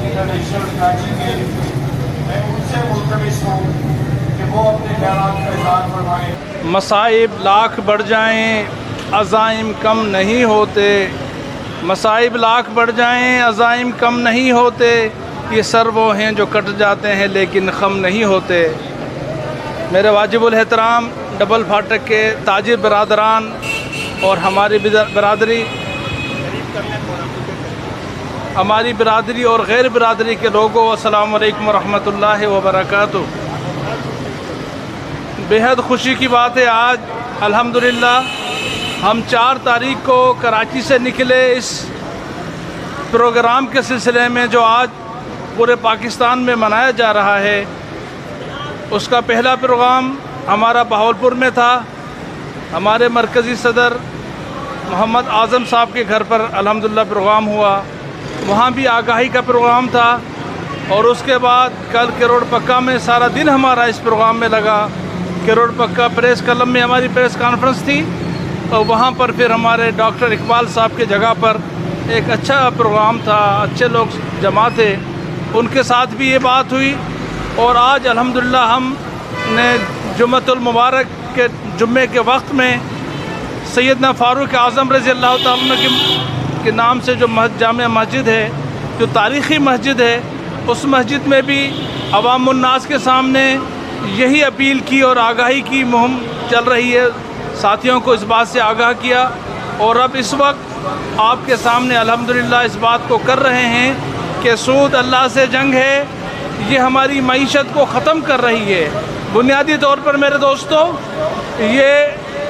International Karachi के, मैं उनसे मुल्तमिस हूँ कि वो अपने ख्यालात का इज़हार फरमाएं। मसाइब लाख बढ़ जाएं, अज़ाइम कम नहीं होते। मसाइब लाख बढ़ जाएं, अज़ाइम कम नहीं होते। ये सर वो हैं जो कट जाते हैं लेकिन ख़म नहीं होते। मेरे वाजिबुल एहतराम डबल फाटक के ताजिर बरादरान और हमारी बिरादरी और गैर बिरादरी के लोगों, अस्सलामु अलैकुम रहमतुल्लाहि व बरकातुहू। बेहद खुशी की बात है, आज अल्हम्दुलिल्लाह हम 4 तारीख को कराची से निकले इस प्रोग्राम के सिलसिले में जो आज पूरे पाकिस्तान में मनाया जा रहा है। उसका पहला प्रोग्राम हमारा बहावलपुर में था। हमारे मरकज़ी सदर मोहम्मद आज़म साहब के घर पर अल्हम्दुलिल्लाह प्रोग्राम हुआ, वहाँ भी आगाही का प्रोग्राम था। और उसके बाद कल किरोड़ पक्का में सारा दिन हमारा इस प्रोग्राम में लगा। किरोड़ पक्का प्रेस क्लब में हमारी प्रेस कॉन्फ्रेंस थी और वहाँ पर फिर हमारे डॉक्टर इकबाल साहब की जगह पर एक अच्छा प्रोग्राम था, अच्छे लोग जमा थे, उनके साथ भी ये बात हुई। और आज अल्हम्दुलिल्लाह हमने जुम्मतुल मुबारक के जुम्मे के वक्त में सैयदना फ़ारूक आज़म रज़ी अल्लाह तआला के नाम से जो जामिया मस्जिद है, जो तारीख़ी मस्जिद है, उस मस्जिद में भी अवामुन्नास के सामने यही अपील की और आगाही की मुहिम चल रही है। साथियों को इस बात से आगाह किया और अब इस वक्त आपके सामने अल्हम्दुलिल्लाह इस बात को कर रहे हैं कि सूद अल्लाह से जंग है, ये हमारी मईशत को ख़त्म कर रही है। बुनियादी तौर पर मेरे दोस्तों, ये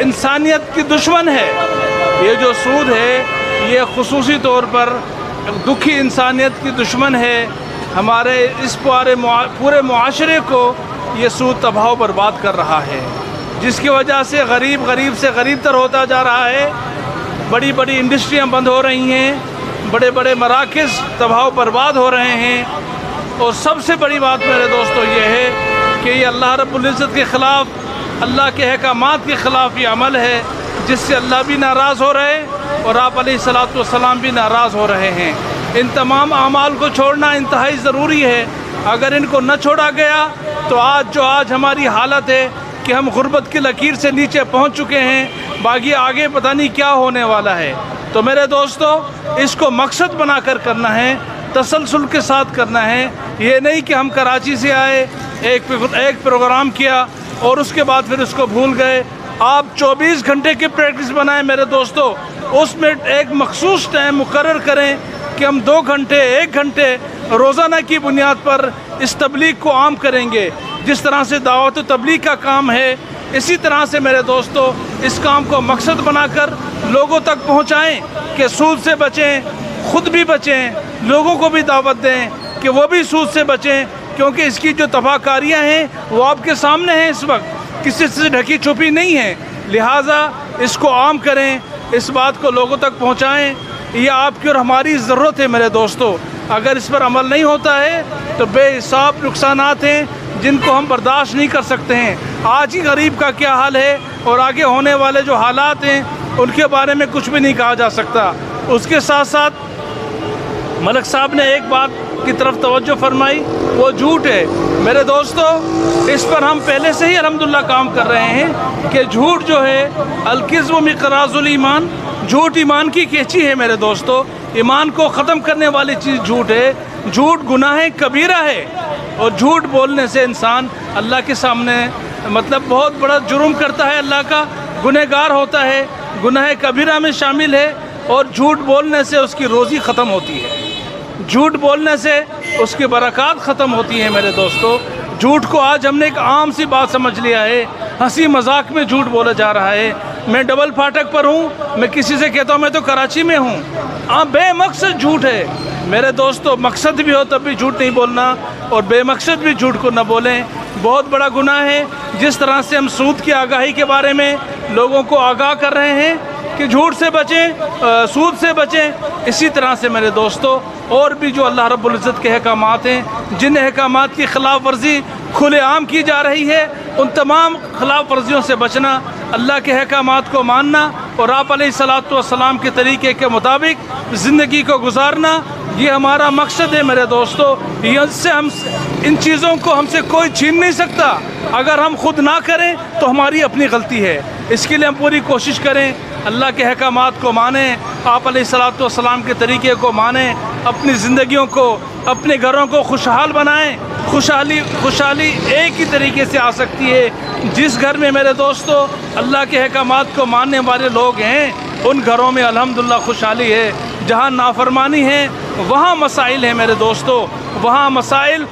इंसानियत की दुश्मन है। ये जो सूद है ये खुसूसी तौर पर दुखी इंसानियत की दुश्मन है। हमारे इस पूरे मुआशरे को ये सूद तबाह बर्बाद कर रहा है, जिसकी वजह से गरीब से गरीब तर होता जा रहा है। बड़ी बड़ी इंडस्ट्रियां बंद हो रही हैं, बड़े बड़े मराकज़ तबाह बर्बाद हो रहे हैं। और सबसे बड़ी बात मेरे दोस्तों ये है कि ये अल्लाह रब्बुल इज़्ज़त के ख़िलाफ़, अल्लाह के अहकामात के ख़िलाफ़ ये अमल है, जिससे अल्लाह भी नाराज़ हो रहे और आप अलैहिस्सलातु वस्सलाम भी नाराज़ हो रहे हैं। इन तमाम अमाल को छोड़ना इंतहाई ज़रूरी है। अगर इनको न छोड़ा गया तो आज हमारी हालत है कि हम गुर्बत की लकीर से नीचे पहुंच चुके हैं। बाकी आगे पता नहीं क्या होने वाला है। तो मेरे दोस्तों, इसको मकसद बनाकर करना है, तसलसल के साथ करना है। ये नहीं कि हम कराची से आए, एक प्रोग्राम किया और उसके बाद फिर उसको भूल गए। आप 24 घंटे की प्रैक्टिस बनाएं मेरे दोस्तों, उसमें एक मखसूस टाइम मुकर्रर करें कि हम 2 घंटे 1 घंटे रोज़ाना की बुनियाद पर इस तबलीग को आम करेंगे। जिस तरह से दावत तबलीग का काम है, इसी तरह से मेरे दोस्तों इस काम को मकसद बनाकर लोगों तक पहुँचाएँ कि सूद से बचें, ख़ुद भी बचें, लोगों को भी दावत दें कि वो भी सूद से बचें, क्योंकि इसकी जो तबाहकारियाँ हैं वो आपके सामने हैं, इस वक्त किसी से ढकी छुपी नहीं है। लिहाजा इसको आम करें, इस बात को लोगों तक पहुंचाएं। ये आपकी और हमारी ज़रूरत है मेरे दोस्तों। अगर इस पर अमल नहीं होता है तो बेहिसाब नुकसानात हैं जिनको हम बर्दाश्त नहीं कर सकते हैं। आज ही गरीब का क्या हाल है और आगे होने वाले जो हालात हैं उनके बारे में कुछ भी नहीं कहा जा सकता। उसके साथ साथ मलक साहब ने एक बात की तरफ तवज्जो फरमाई, वो झूठ है। मेरे दोस्तों, इस पर हम पहले से ही अल्हम्दुलिल्लाह काम कर रहे हैं कि झूठ जो है अल-किज़्बु मिक़राज़ुल ईमान, झूठ ईमान की कैंची है मेरे दोस्तों। ईमान को ख़त्म करने वाली चीज़ झूठ है। झूठ गुनाह कबीरा है और झूठ बोलने से इंसान अल्लाह के सामने मतलब बहुत बड़ा जुर्म करता है, अल्लाह का गुनहगार होता है, गुनाह कबीरा में शामिल है। और झूठ बोलने से उसकी रोज़ी ख़त्म होती है, झूठ बोलने से उसकी बरक़ात ख़त्म होती है मेरे दोस्तों। झूठ को आज हमने एक आम सी बात समझ लिया है, हंसी मजाक में झूठ बोला जा रहा है। मैं डबल फाटक पर हूँ, मैं किसी से कहता हूँ मैं तो कराची में हूँ, बेमकसद झूठ है मेरे दोस्तों। मकसद भी हो तब भी झूठ नहीं बोलना और बेमकसद भी झूठ को न बोलें, बहुत बड़ा गुनाह है। जिस तरह से हम सूद की आगाही के बारे में लोगों को आगाह कर रहे हैं, کہ جھوٹ سے بچیں، سود سے بچیں۔ اسی طرح سے میرے دوستو اور بھی جو اللہ رب العزت کے احکامات ہیں، جن احکامات کی خلاف ورزی کھلے عام کی جا رہی ہے، ان تمام خلاف ورزیوں سے بچنا، اللہ کے احکامات کو ماننا اور آپ علیہ الصلوۃ والسلام کے طریقے کے مطابق زندگی کو گزارنا، یہ ہمارا مقصد ہے میرے دوستو۔ ان چیزوں کو ہم سے کوئی چھین نہیں سکتا۔ اگر ہم خود نہ کریں تو ہماری اپنی غلطی ہے۔ اس کے لیے ہم پوری کوشش کریں، اللہ کے احکامات کو مانیں، آپ علیہ الصلوۃ والسلام کے طریقے کو مانیں، اپنی زندگیوں کو، اپنے گھروں کو خوشحال بنائیں۔ خوشحالی ایک ہی طریقے سے آ سکتی ہے، جس گھر میں میرے دوستو اللہ کے احکامات کو ماننے والے لوگ ہیں، ان گھروں میں الحمدللہ خوشحالی ہے۔ جہاں نافرمانی ہے وہاں مسائل ہیں میرے دوستو، وہاں مسائل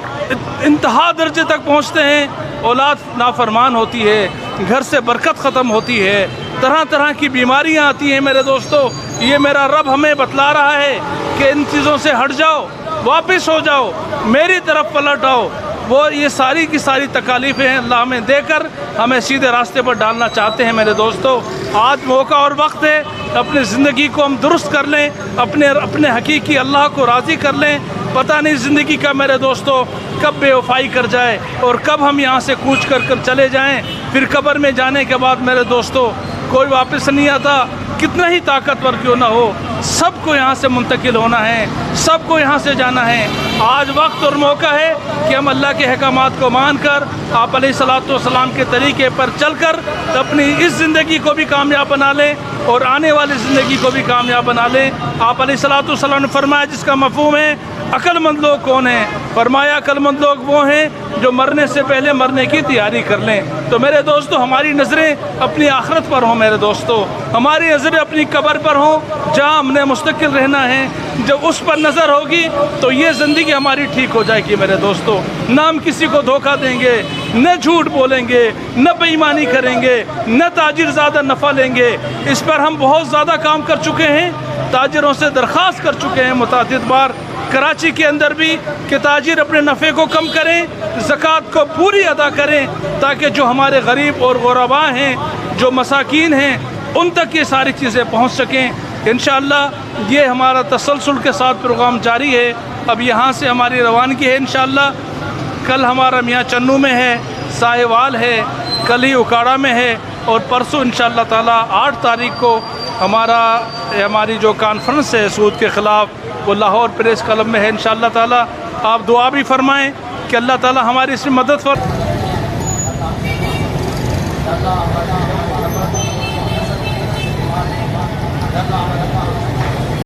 انتہا درجے تک پہنچتے ہیں، اولاد نافرمان ہوتی ہے، گھر سے برکت ختم ہوتی ہے، طرح طرح کی بیماریاں آتی ہیں میرے دوستو۔ یہ میرا رب ہمیں بتلا رہا ہے کہ ان چیزوں سے ہٹ جاؤ، واپس ہو جاؤ، میری طرف پلٹ آؤ۔ وہ یہ ساری کی ساری تکالیفیں ہیں اللہ ہمیں دے کر ہمیں سیدھے راستے پر ڈالنا چاہتے ہیں میرے دوستو۔ آج موقع اور وقت ہے، اپنی زندگی کو ہم درست کر لیں، اپنے حقیقی اللہ کو راضی کر لیں۔ پتہ نہیں زندگی کا میرے دوستو کب بے وفائی کر جائے اور کب ہم یہاں سے کوچ کر چلے جائیں، پھر قبر میں جانے کے بعد میرے دوستو کوئی واپس نہیں آتا، کتنا ہی طاقتور کیوں نہ ہو، سب کو یہاں سے منتقل ہونا ہے، سب کو یہاں سے جانا ہے۔ آج وقت اور موقع ہے کہ ہم اللہ کے احکامات کو مان کر، آپ علیہ الصلوۃ والسلام کے طریقے پر چل کر اپنی اس زندگی کو بھی کامیاب بنا لیں اور آنے والی زندگی کو بھی کامیاب بنا لیں۔ آپ علیہ الصلوۃ والسلام نے فرمایا، جس کا مفہوم ہے عقل مند لوگ کون ہیں؟ فرمایا عقل مند لوگ وہ ہیں جو مرنے سے پہلے مرنے کی تیاری کر لیں۔ تو میرے دوستو ہماری نظریں اپنی آخرت پر ہوں میرے دوستو، ہماری نظریں اپنی قبر پر ہوں جہاں ہم نے مستقل رہنا ہے۔ جب اس پر نظر ہوگی تو یہ زندگی ہماری ٹھیک ہو جائے گی میرے دوستو۔ نہ ہم کسی کو دھوکہ دیں گے، نہ جھوٹ بولیں گے، نہ بے ایمانی کریں گے، نہ تاجر زیادہ نفع لیں گے۔ اس پر ہم بہت زیادہ کام کر چکے ہیں، تاجروں سے درخواست کر چکے ہیں متعدد بار، کراچی کے اندر بھی، کہ تاجر اپنے نفع کو کم کریں، زکوٰۃ کو پوری ادا کریں، تاکہ جو ہمارے غریب اور غرباء ہیں، جو مساکین ہیں، ان تک یہ ساری چیزیں پہنچ سکیں۔ انشاءاللہ یہ ہمارا تسلسل کے ساتھ پروگرام جاری ہے۔ اب یہاں سے ہماری روانگی ہے انشاءاللہ۔ کل ہمارا میاں چنو میں ہے، ساہیوال ہے، کل ہی اکاڑا میں ہے، اور پرسوں انشاءاللہ تعالیٰ 8 تاریخ کو ہماری جو کانفرنس ہے سود کے خلاف، وہ لاہور پریس کلب میں ہے انشاءاللہ تعالیٰ۔ آپ دعا بھی فرمائیں کہ اللہ تعالیٰ ہماری اس میں مدد فرمائے۔